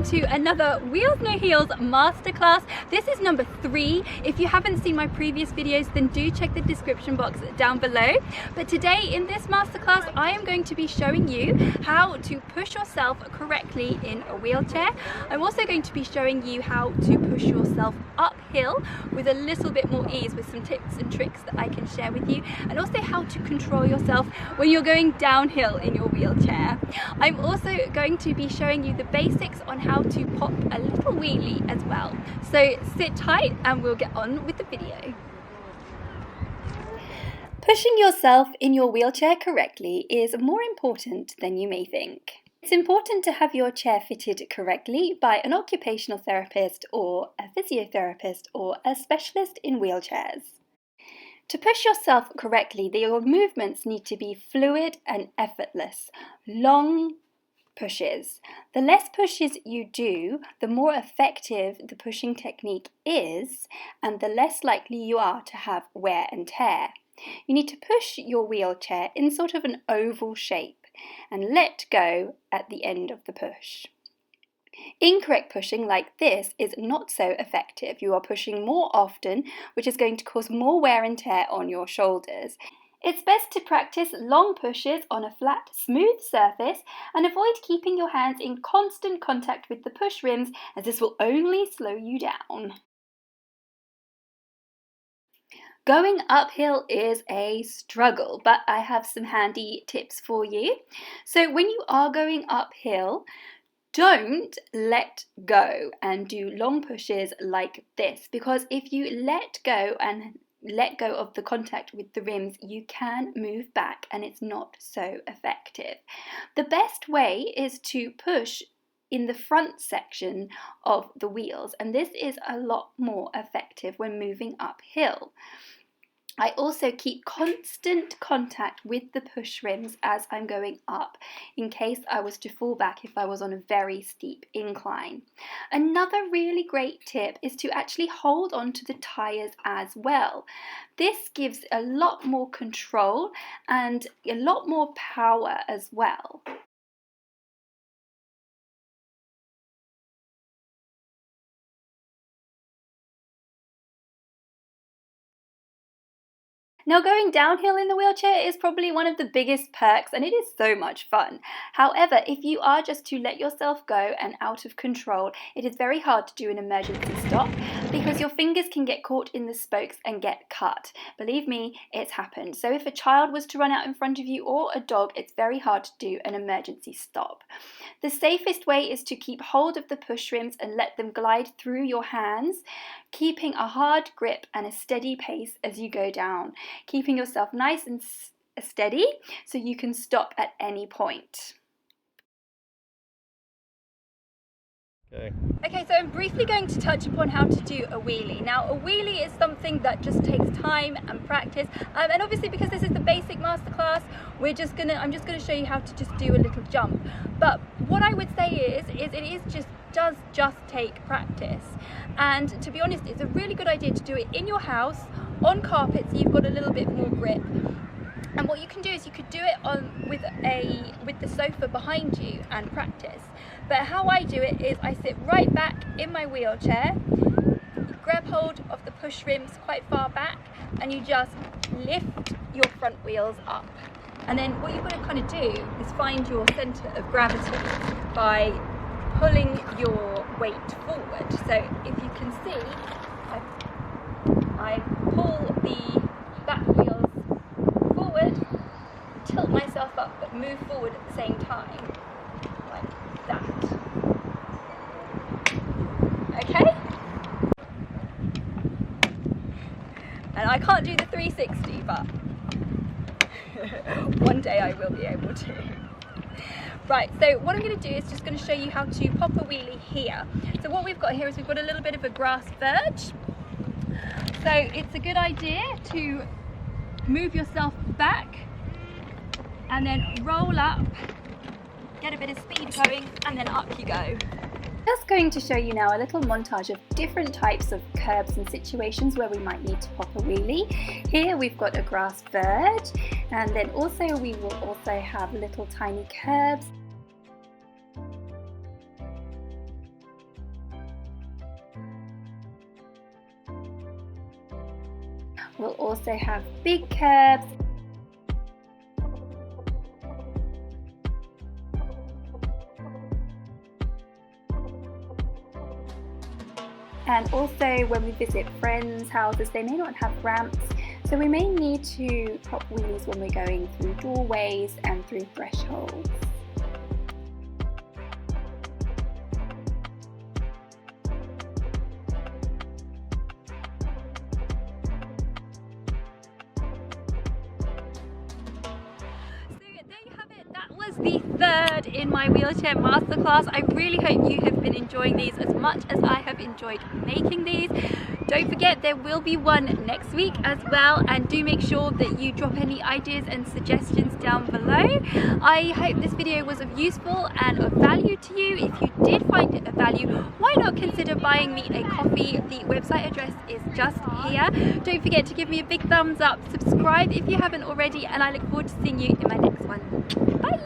to another Wheelsnoheels masterclass. This is number 3. If you haven't seen my previous videos, then do check the description box down below. But today in this masterclass, I am going to be showing you how to push yourself correctly in a wheelchair. I'm also going to be showing you how to push yourself uphill with a little bit more ease, with some tips and tricks that I can share with you, and also how to control yourself when you're going downhill in your wheelchair. I'm also going to be showing you the basics on how to pop a little wheelie as well. So sit tight and we'll get on with the video. Pushing yourself in your wheelchair correctly is more important than you may think. It's important to have your chair fitted correctly by an occupational therapist or a physiotherapist or a specialist in wheelchairs. To push yourself correctly, your movements need to be fluid and effortless. Long pushes. The less pushes you do, the more effective the pushing technique is, and the less likely you are to have wear and tear. You need to push your wheelchair in sort of an oval shape and let go at the end of the push. Incorrect pushing like this is not so effective. You are pushing more often, which is going to cause more wear and tear on your shoulders. It's best to practice long pushes on a flat, smooth surface and avoid keeping your hands in constant contact with the push rims, as this will only slow you down. Going uphill is a struggle, but I have some handy tips for you. So when you are going uphill, don't let go and do long pushes like this, because if you let go of the contact with the rims, you can move back and it's not so effective. The best way is to push in the front section of the wheels, and this is a lot more effective when moving uphill. I also keep constant contact with the push rims as I'm going up, in case I was to fall back if I was on a very steep incline. Another really great tip is to actually hold on to the tyres as well. This gives a lot more control and a lot more power as well. Now, going downhill in the wheelchair is probably one of the biggest perks, and it is so much fun. However, if you are just to let yourself go and out of control, it is very hard to do an emergency stop because your fingers can get caught in the spokes and get cut. Believe me, it's happened. So if a child was to run out in front of you or a dog, it's very hard to do an emergency stop. The safest way is to keep hold of the push rims and let them glide through your hands, keeping a hard grip and a steady pace as you go down, keeping yourself nice and steady so you can stop at any point. Okay, so I'm briefly going to touch upon how to do a wheelie. Now, a wheelie is something that just takes time and practice, and obviously because this is the basic masterclass, I'm just gonna show you how to just do a little jump. But what I would say is it does just take practice. And to be honest, it's a really good idea to do it in your house on carpet, so you've got a little bit more grip. And what you can do is you could do it with the sofa behind you and practice. But how I do it is I sit right back in my wheelchair, you grab hold of the push rims quite far back, and you just lift your front wheels up. And then what you've got to kind of do is find your centre of gravity by pulling your weight forward. So if you can see, I pull the back wheels forward, tilt myself up, but move forward at the same time, like that. Okay? And I can't do the 360, but one day I will be able to. Right, so what I'm going to do is just going to show you how to pop a wheelie here. So what we've got here is we've got a little bit of a grass verge. So it's a good idea to move yourself back and then roll up, get a bit of speed going, and then up you go. Just going to show you now a little montage of different types of curbs and situations where we might need to pop a wheelie. Here we've got a grass verge, and then also we will also have little tiny curbs. We'll also have big curbs, and also when we visit friends' houses, they may not have ramps, so we may need to prop wheelies when we're going through doorways and through thresholds. The third in my wheelchair masterclass. I really hope you have been enjoying these as much as I have enjoyed making these. Don't forget there will be one next week as well, and do make sure that you drop any ideas and suggestions down below. I hope this video was of useful and of value to you. If you did find it of value, why not consider buying me a coffee? The website address is just here. Don't forget to give me a big thumbs up, subscribe if you haven't already, and I look forward to seeing you in my next one. Bye!